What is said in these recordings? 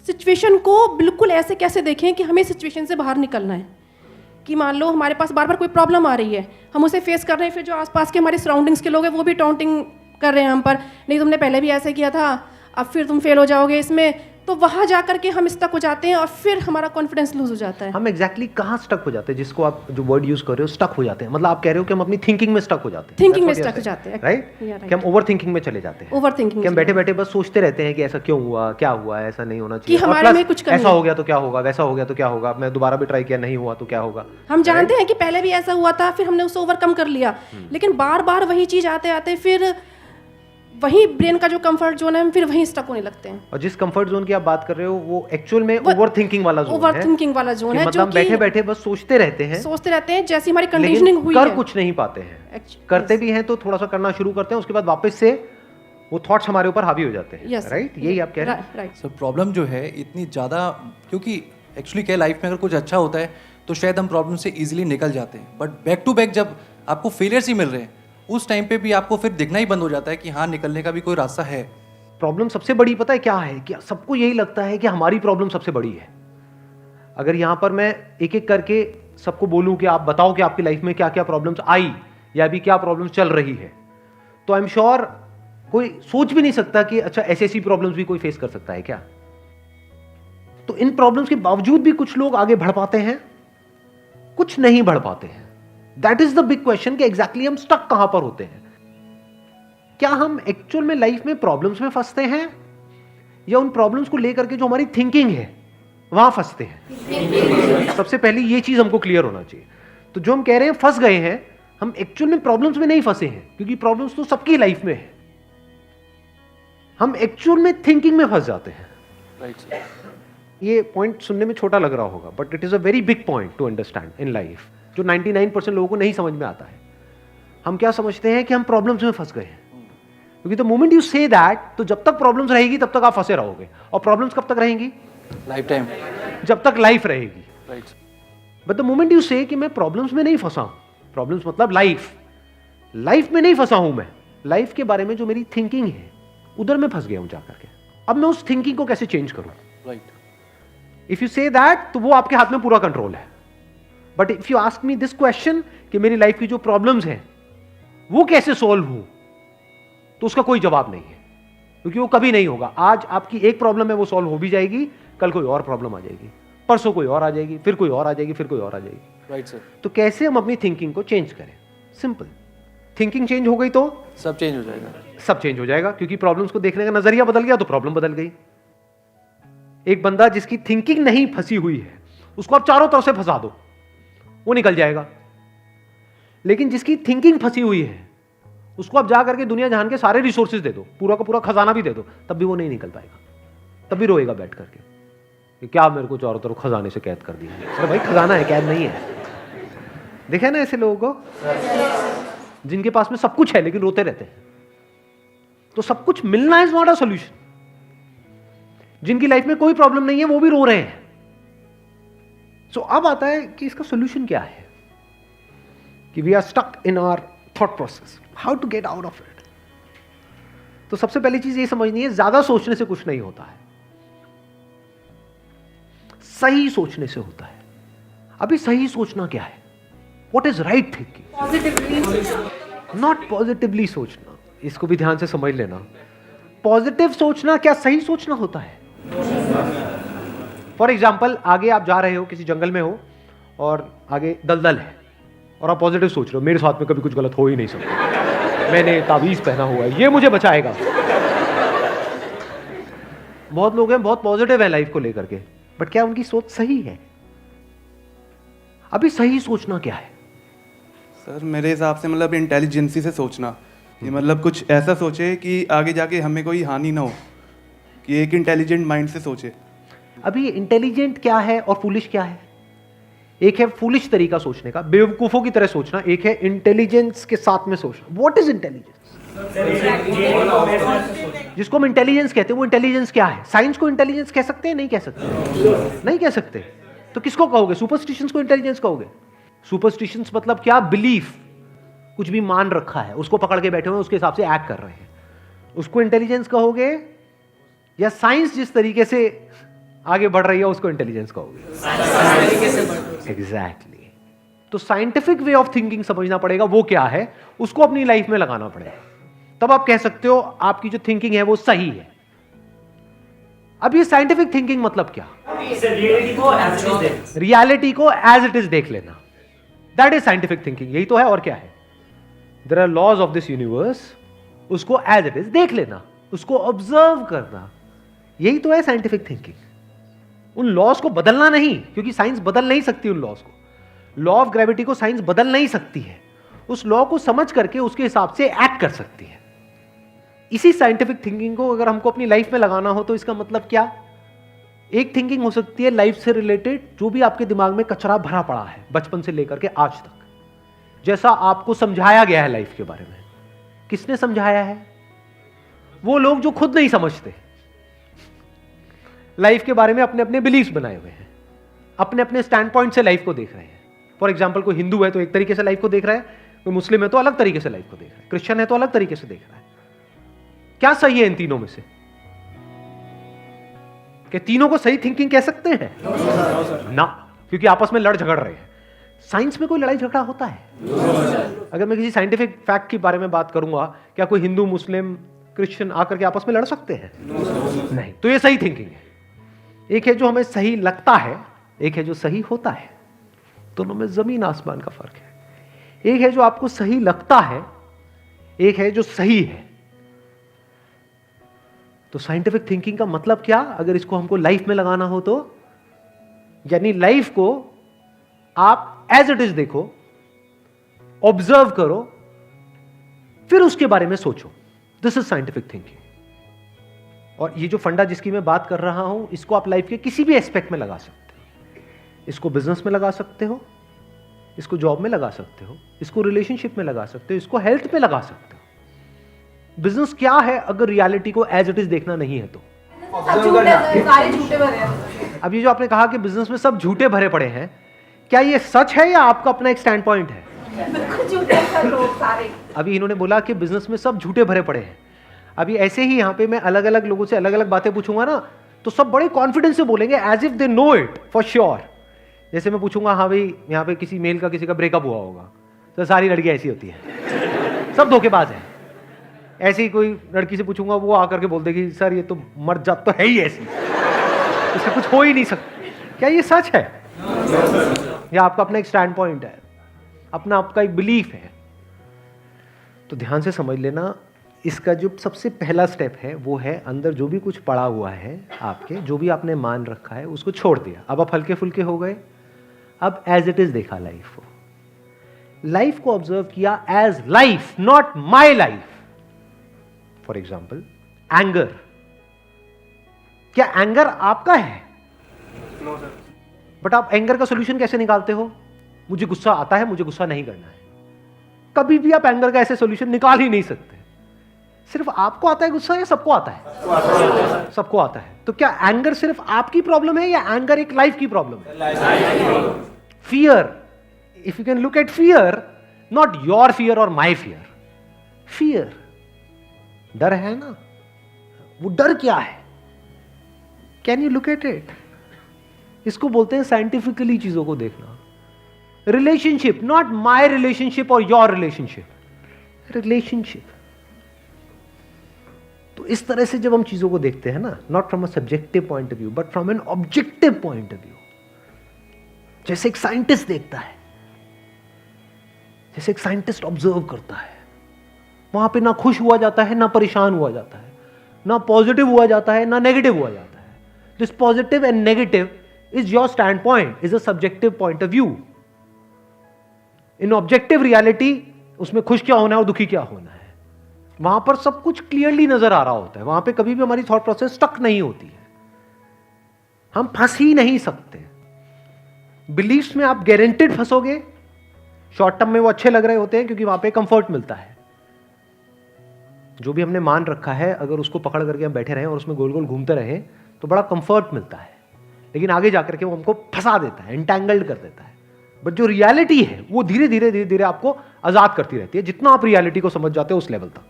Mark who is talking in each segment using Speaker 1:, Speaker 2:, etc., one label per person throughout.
Speaker 1: Situation को बिल्कुल ऐसे कैसे देखें कि हमें सिचुएशन से बाहर निकलना है। कि मान लो हमारे पास बार बार कोई प्रॉब्लम आ रही है, हम उसे फेस कर रहे हैं, फिर जो आसपास के हमारे सराउंडिंग्स के लोग हैं वो भी टाउंटिंग कर रहे हैं हम पर, नहीं तुमने पहले भी ऐसे किया था, अब फिर तुम फेल हो जाओगे इसमें, तो वहाँ जा करके हम स्टक हो जाते हैं और फिर हमारा कॉन्फिडेंस लूज हो जाता है।
Speaker 2: हम एग्जैक्टली कहाँ स्टक हो जाते हैं, जिसको आप जो वर्ड यूज कर रहे हो स्टक हो जाते हैं, मतलब आप कह रहे हो कि हम अपनी थिंकिंग में स्टक हो जाते हैं,
Speaker 1: थिंकिंग में स्टक हो जाते हैं,
Speaker 2: राइट? कि हम ओवर थिंकिंग में चले जाते हैं,
Speaker 1: ओवर थिंकिंग,
Speaker 2: कि हम बैठे बैठे बस सोचते रहते हैं कि ऐसा क्यों हुआ, क्या हुआ, ऐसा नहीं होना चाहिए,
Speaker 1: कि हमारे में कुछ कमी
Speaker 2: ऐसा हो गया तो क्या होगा, वैसा हो गया तो क्या होगा, मैं दोबारा भी ट्राई किया नहीं हुआ तो क्या होगा।
Speaker 1: हम जानते हैं कि पहले भी ऐसा हुआ था, फिर हमने उसे ओवरकम कर लिया, लेकिन बार बार वही चीज आते आते फिर वही ब्रेन का जो कंफर्ट जोन है हम फिर वहीं स्टक होने लगते हैं।
Speaker 2: और जिस कंफर्ट जोन की आप बात कर रहे हो वो एक्चुअल में ओवर थिंकिंग वाला जोन है।
Speaker 1: ओवर थिंकिंग वाला जोन है,
Speaker 2: मतलब बैठे बैठे बस सोचते रहते हैं
Speaker 1: जैसी हमारी कंडीशनिंग हुई
Speaker 2: कर
Speaker 1: है,
Speaker 2: कुछ नहीं पाते हैं, करते भी हैं तो थोड़ा सा करना शुरू करते हैं, उसके बाद वापस से वो थॉट्स हमारे ऊपर हावी हो जाते हैं, राइट? यही आप कह रहे हैं।
Speaker 1: राइट
Speaker 3: सर, प्रॉब्लम जो है इतनी ज़्यादा, क्योंकि एक्चुअली क्या लाइफ में अगर कुछ अच्छा होता है तो शायद हम प्रॉब्लम से इजीली निकल जाते हैं, बट बैक टू बैक जब आपको फेलियर्स ही मिल रहे हैं उस टाइम पे भी आपको फिर दिखना ही बंद हो जाता है कि हाँ निकलने का भी कोई रास्ता है।
Speaker 2: प्रॉब्लम सबसे बड़ी पता है क्या है, कि सबको यही लगता है कि हमारी प्रॉब्लम सबसे बड़ी है। अगर यहां पर मैं एक एक करके सबको बोलूं कि आप बताओ कि आपकी लाइफ में क्या क्या प्रॉब्लम्स आई या अभी क्या प्रॉब्लम्स चल रही है, तो आई एम श्योर कोई सोच भी नहीं सकता कि अच्छा ऐसी प्रॉब्लम्स भी कोई फेस कर सकता है क्या। तो इन प्रॉब्लम्स के बावजूद भी कुछ लोग आगे बढ़ पाते हैं, कुछ नहीं बढ़ पाते हैं। That is the big question कि एग्जैक्टली हम स्टक कहां पर होते हैं। क्या हम एक्चुअल में लाइफ में प्रॉब्लम्स में फंसते हैं या उन प्रॉब्लम्स को लेकर के जो हमारी थिंकिंग है वहां फंसते हैं? सबसे पहले ये चीज हमको क्लियर होना चाहिए। तो जो हम कह रहे हैं फंस गए हैं, हम एक्चुअल में प्रॉब्लम्स में नहीं फंसे हैं, क्योंकि प्रॉब्लम्स तो सबकी लाइफ में है। हम एक्चुअल में थिंकिंग में फंस जाते हैं।
Speaker 3: Right sir.
Speaker 2: ये पॉइंट सुनने में छोटा लग रहा होगा, but it is a very big point two understand in life, जो 99% लोगों को नहीं समझ में आता है। हम क्या समझते हैं कि हम प्रॉब्लम्स में फंस गए हैं, क्योंकि the moment you say that, तो जब तक प्रॉब्लम्स रहेगी तब तक आप फंसे रहोगे। और प्रॉब्लम्स कब तक रहेंगी?
Speaker 3: लाइफ टाइम,
Speaker 2: जब तक लाइफ रहेगी।
Speaker 3: Right.
Speaker 2: But the moment you से कि मैं प्रॉब्लम्स में नहीं फंसा हूं, प्रॉब्लम्स मतलब लाइफ में नहीं फंसा हूं, मैं लाइफ के बारे में जो मेरी थिंकिंग है उधर मैं फंस गया हूं जाकर के। अब मैं उस थिंकिंग को कैसे चेंज करूं?
Speaker 3: Right.
Speaker 2: If you say that, तो वो आपके हाथ में पूरा कंट्रोल है। But if you ask me this question कि मेरी लाइफ की जो प्रॉब्लम्स हैं वो कैसे सॉल्व हो, तो उसका कोई जवाब नहीं है, क्योंकि वो कभी नहीं होगा। आज आपकी एक प्रॉब्लम है, वो सॉल्व हो भी जाएगी, कल कोई और प्रॉब्लम आ जाएगी, परसों कोई और आ जाएगी, फिर कोई और आ जाएगी, फिर कोई और आ जाएगी।
Speaker 3: Right sir.
Speaker 2: तो कैसे हम अपनी थिंकिंग को चेंज करें? सिंपल, थिंकिंग चेंज हो गई तो
Speaker 3: सब चेंज हो जाएगा।
Speaker 2: सब चेंज हो जाएगा, क्योंकि प्रॉब्लम्स को देखने का नजरिया बदल गया तो प्रॉब्लम बदल गई। एक बंदा जिसकी थिंकिंग नहीं फंसी हुई है, उसको आप चारों तरफ से फंसा दो, वो निकल जाएगा। लेकिन जिसकी थिंकिंग फंसी हुई है, उसको आप जा करके दुनिया जहान के सारे रिसोर्सेज दे दो, पूरा का पूरा खजाना भी दे दो, तब भी वो नहीं निकल पाएगा, तब भी रोएगा बैठ करके कि क्या मेरे को चारों तरफ खजाने से कैद कर दिया। अरे भाई, खजाना है, कैद नहीं है। देखे ना ऐसे लोगों को जिनके पास में सब कुछ है लेकिन रोते रहते हैं। तो सब कुछ मिलना इज नॉट अ सॉल्यूशन। जिनकी लाइफ में कोई प्रॉब्लम नहीं है वो भी रो रहे हैं। सो अब आता है कि इसका सॉल्यूशन क्या है, कि we are stuck in our thought process, how to get out of it. तो सबसे पहली चीज ये समझनी है, ज्यादा सोचने से कुछ नहीं होता है, सही सोचने से होता है। अभी सही सोचना क्या है? What is right thinking, not positively सोचना। इसको भी ध्यान से समझ लेना। पॉजिटिव सोचना क्या सही सोचना होता है? फॉर एग्जाम्पल, आगे आप जा रहे हो, किसी जंगल में हो और आगे दलदल है, और आप पॉजिटिव सोच रहे हो, मेरे साथ में कभी कुछ गलत हो ही नहीं सकता, मैंने तावीज पहना हुआ है, ये मुझे बचाएगा। बहुत लोग हैं बहुत पॉजिटिव है लाइफ को लेकर के, बट क्या उनकी सोच सही है? अभी सही सोचना क्या है?
Speaker 4: सर मेरे हिसाब से मतलब इंटेलिजेंसी से सोचना, कि मतलब कुछ ऐसा सोचे कि आगे जाके हमें कोई हानि ना हो, कि एक इंटेलिजेंट माइंड से सोचे।
Speaker 2: अभी इंटेलिजेंट क्या है और फूलिश क्या है? एक है फूलिश तरीका सोचने का, बेवकूफों की तरह सोचना, एक है इंटेलिजेंस के साथ में सोचना। What is intelligence? जिसको हम इंटेलिजेंस कहते हैं वो इंटेलिजेंस क्या है? साइंस को इंटेलिजेंस कह सकते हैं? नहीं कह सकते, नहीं कह सकते। तो किसको कहोगे? सुपरस्टिशंस को इंटेलिजेंस कहोगे? सुपरस्टिशंस मतलब क्या? बिलीफ, कुछ भी मान रखा है, उसको पकड़ के बैठे हुए, उसके हिसाब से एक्ट कर रहे हैं, उसको इंटेलिजेंस कहोगे? या साइंस जिस तरीके से आगे बढ़ रही है उसको इंटेलिजेंस कहोगे। एग्जैक्टली। तो साइंटिफिक वे ऑफ थिंकिंग समझना पड़ेगा वो क्या है, उसको अपनी लाइफ में लगाना पड़ेगा, तब आप कह सकते हो आपकी जो थिंकिंग है वो सही है। अब ये साइंटिफिक थिंकिंग मतलब क्या? रियलिटी को एज इट इज देख लेना, दैट इज साइंटिफिक थिंकिंग। यही तो है, और क्या है? There are laws of this universe, उसको एज इट इज देख लेना, उसको ऑब्जर्व करना, यही तो है साइंटिफिक थिंकिंग। उन लॉज को बदलना नहीं, क्योंकि साइंस बदल नहीं सकती उन लॉज को। लॉ ऑफ ग्रेविटी को साइंस बदल नहीं सकती है, उस लॉ को समझ करके उसके हिसाब से एक्ट कर सकती है। इसी साइंटिफिक थिंकिंग को अगर हमको अपनी लाइफ में लगाना हो तो इसका मतलब क्या? एक थिंकिंग हो सकती है लाइफ से रिलेटेड, जो भी आपके दिमाग में कचरा भरा पड़ा है बचपन से लेकर के आज तक, जैसा आपको समझाया गया है लाइफ के बारे में। किसने समझाया है? वो लोग जो खुद नहीं समझते, लाइफ के बारे में अपने अपने बिलीफ्स बनाए हुए हैं, अपने अपने स्टैंड पॉइंट से लाइफ को देख रहे हैं। फॉर एग्जाम्पल, कोई हिंदू है तो एक तरीके से लाइफ को देख रहा है, कोई मुस्लिम है तो अलग तरीके से लाइफ को देख रहा है, क्रिश्चियन है तो अलग तरीके से देख रहा है। क्या सही है इन तीनों में से? कि तीनों को सही थिंकिंग कह सकते हैं? ना, क्योंकि आपस में लड़ झगड़ रहे हैं। साइंस में कोई लड़ाई झगड़ा होता है? अगर मैं किसी साइंटिफिक फैक्ट के बारे में बात करूंगा, क्या कोई हिंदू, मुस्लिम, क्रिश्चियन आकर के आपस में लड़ सकते हैं? नहीं। तो ये सही थिंकिंग है। एक है जो हमें सही लगता है, एक है जो सही होता है। दोनों में जमीन आसमान का फर्क है। एक है जो आपको सही लगता है, एक है जो सही है। तो साइंटिफिक थिंकिंग का मतलब क्या, अगर इसको हमको लाइफ में लगाना हो तो? यानी लाइफ को आप एज इट इज देखो, ऑब्जर्व करो, फिर उसके बारे में सोचो। This is scientific thinking. और ये जो फंडा जिसकी मैं बात कर रहा हूं, इसको आप लाइफ के किसी भी एस्पेक्ट में लगा सकते हो। इसको बिजनेस में लगा सकते हो, इसको जॉब में लगा सकते हो, इसको रिलेशनशिप में लगा सकते हो, इसको हेल्थ में लगा सकते हो। बिजनेस क्या है अगर रियलिटी को एज इट इज देखना नहीं है तो?
Speaker 1: सारे झूठे भरे हैं।
Speaker 2: अब ये जो आपने कहा कि बिजनेस में सब झूठे भरे पड़े हैं, क्या ये सच है या आपका अपना एक स्टैंड पॉइंट है? अभी इन्होंने बोला कि बिजनेस में सब झूठे भरे पड़े हैं। अभी ऐसे ही यहाँ पे मैं अलग अलग लोगों से अलग अलग बातें पूछूंगा ना, तो सब बड़े कॉन्फिडेंस से बोलेंगे as if they know it for sure. जैसे मैं पूछूंगा, हाँ भाई यहाँ पे किसी मेल का किसी का ब्रेकअप हुआ होगा, तो सारी लड़कियां ऐसी होती हैं, सब धोखेबाज हैं। ऐसे ही कोई लड़की से पूछूंगा, वो आकर के बोल देगी सर ये तो मर जात तो है ही ऐसी, इससे कुछ हो ही नहीं सकता। क्या ये सच है? या आपका अपना एक स्टैंड पॉइंट है, अपना आपका एक बिलीफ है? तो ध्यान से समझ लेना, इसका जो सबसे पहला स्टेप है वो है अंदर जो भी कुछ पड़ा हुआ है आपके, जो भी आपने मान रखा है उसको छोड़ दिया। अब आप हल्के फुल्के हो गए, अब एज इट इज देखा लाइफ को, लाइफ को ऑब्जर्व किया as life, not my life. For example, anger, क्या एंगर आपका है? बट आप एंगर का सोल्यूशन कैसे निकालते हो? मुझे गुस्सा आता है, मुझे गुस्सा नहीं करना है। कभी भी आप एंगर का ऐसे सोल्यूशन निकाल ही नहीं सकते। सिर्फ आपको आता है गुस्सा या सबको आता है? सबको आता है। तो क्या एंगर सिर्फ आपकी प्रॉब्लम है या एंगर एक लाइफ की प्रॉब्लम है? Fear, if you can look at fear, not your fear और माई फियर, फियर, डर है ना, वो डर क्या है? Can you look at it? इसको बोलते हैं साइंटिफिकली चीजों को देखना। रिलेशनशिप, नॉट माई रिलेशनशिप और योर रिलेशनशिप, रिलेशनशिप। तो इस तरह से जब हम चीजों को देखते हैं ना, not from a subjective point of view but from an objective point of view, जैसे एक साइंटिस्ट देखता है, जैसे एक साइंटिस्ट ऑब्जर्व करता है, वहां पे ना खुश हुआ जाता है, ना परेशान हुआ जाता है, ना पॉजिटिव हुआ जाता है, ना नेगेटिव हुआ जाता है। This positive and negative is your stand point, is a subjective point of view. In objective reality, उसमें खुश क्या होना है और दुखी क्या होना है, वहां पर सब कुछ क्लियरली नजर आ रहा होता है। वहां पे कभी भी हमारी थॉट प्रोसेस स्टक नहीं होती है, हम फंस ही नहीं सकते। बिलीफ्स में आप गारंटेड फंसोगे। शॉर्ट टर्म में वो अच्छे लग रहे होते हैं क्योंकि वहां पे कंफर्ट मिलता है। जो भी हमने मान रखा है, अगर उसको पकड़ करके हम बैठे रहें और उसमें गोल गोल घूमते रहें तो बड़ा कंफर्ट मिलता है, लेकिन आगे जाकर के वो हमको फंसा देता है, एंटैंगल्ड कर देता है। बट जो रियलिटी है वो धीरे धीरे आपको आजाद करती रहती है, जितना आप रियलिटी को समझ जाते हो उस लेवल तक।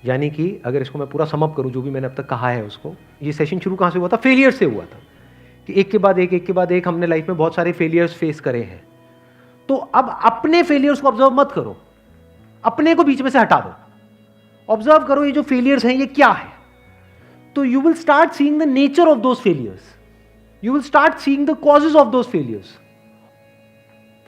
Speaker 2: यानी कि अगर इसको मैं पूरा समअप करूं जो भी मैंने अब तक कहा है उसको, ये सेशन शुरू कहाँ से हुआ था? फेलियर से हुआ था कि एक के बाद एक हमने लाइफ में बहुत सारे फेलियर्स फेस करे हैं। तो अब अपने फेलियर्स को ऑब्जर्व मत करो, अपने को बीच में से हटा दो, ऑब्जर्व करो ये जो फेलियर्स हैं ये क्या है। तो you will start seeing the nature of those failures, you will start seeing the causes of those failures.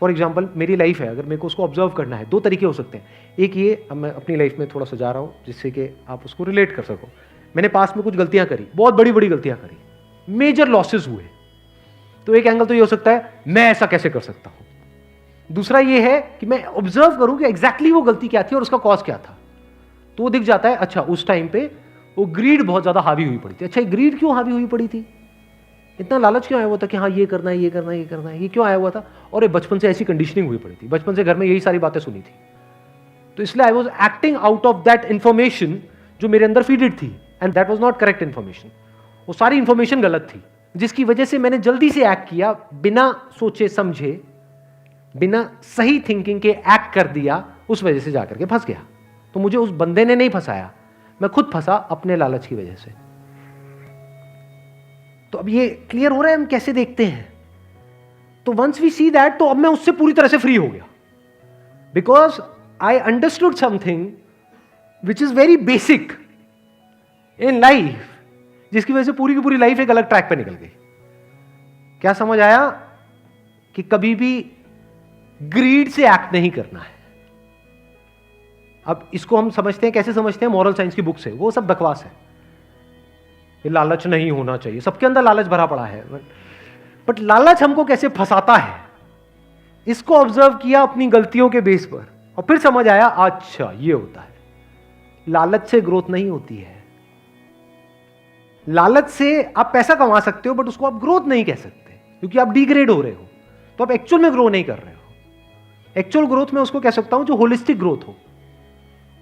Speaker 2: For example मेरी लाइफ है, अगर मेरे को उसको ऑब्जर्व करना है, दो तरीके हो सकते हैं। एक ये, अब मैं अपनी लाइफ में थोड़ा सजा रहा हूं जिससे कि आप उसको रिलेट कर सको। मैंने पास में कुछ गलतियां करी, बहुत बड़ी बड़ी गलतियां करी, मेजर लॉसेस हुए। तो एक एंगल तो ये हो सकता है मैं ऐसा कैसे कर सकता हूं। दूसरा ये है कि मैं ऑब्जर्व करूं कि एग्जैक्टली वो गलती क्या थी और उसका कॉज क्या था। तो वो दिख जाता है, अच्छा उस टाइम पे वो ग्रीड बहुत ज्यादा हावी हुई पड़ी थी। अच्छा ये ग्रीड क्यों हावी हुई पड़ी थी, इतना लालच क्यों आया हुआ था कि हाँ ये करना है, ये करना है, ये करना है, ये क्यों आया हुआ था? और ये बचपन से ऐसी कंडीशनिंग हुई पड़ी थी, बचपन से घर में यही सारी बातें सुनी थी। तो इसलिए I was acting out of that information जो मेरे अंदर फीडेड थी, and that was not correct information. वो सारी इंफॉर्मेशन गलत थी, जिसकी वजह से मैंने जल्दी से एक्ट किया, बिना सोचे समझे, बिना सही थिंकिंग के एक्ट कर दिया, उस वजह से जाकर के फंस गया। तो मुझे उस बंदे ने नहीं फंसाया, मैं खुद फंसा अपने लालच की वजह से। तो अब ये क्लियर हो रहा है हम कैसे देखते हैं। तो वंस वी सी दैट, तो अब मैं उससे पूरी तरह से फ्री हो गया, because I understood something which is very basic in life, जिसकी वजह से पूरी की पूरी लाइफ एक अलग ट्रैक पे निकल गई। क्या समझ आया? कि कभी भी ग्रीड से एक्ट नहीं करना है। अब इसको हम समझते हैं, कैसे समझते हैं? मॉरल साइंस की बुक से। वो सब बकवास है, ये लालच नहीं होना चाहिए, सबके अंदर लालच भरा पड़ा है। बट लालच हमको कैसे फंसाता है, इसको ऑब्जर्व किया अपनी गलतियों के बेस पर, और फिर समझ आया अच्छा ये होता है। लालच से ग्रोथ नहीं होती है। लालच से आप पैसा कमा सकते हो, बट उसको आप ग्रोथ नहीं कह सकते, क्योंकि आप डिग्रेड हो रहे हो। तो आप एक्चुअल में ग्रो नहीं कर रहे हो। एक्चुअल ग्रोथ में उसको कह सकता हूं जो होलिस्टिक ग्रोथ हो,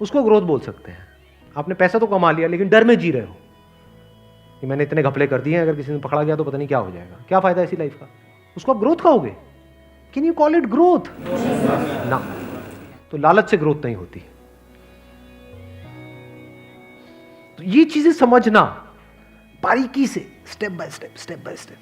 Speaker 2: उसको ग्रोथ बोल सकते हैं। आपने पैसा तो कमा लिया, लेकिन डर में जी रहे हो कि मैंने इतने घपले कर दिए हैं, अगर किसी ने पकड़ा गया तो पता नहीं क्या हो जाएगा, क्या फायदा ऐसी लाइफ का। उसको आप ग्रोथ कहोगे? Can you call it growth? ना। तो लालच से ग्रोथ नहीं होती। तो ये चीजें समझना बारीकी से, step by step, step by step.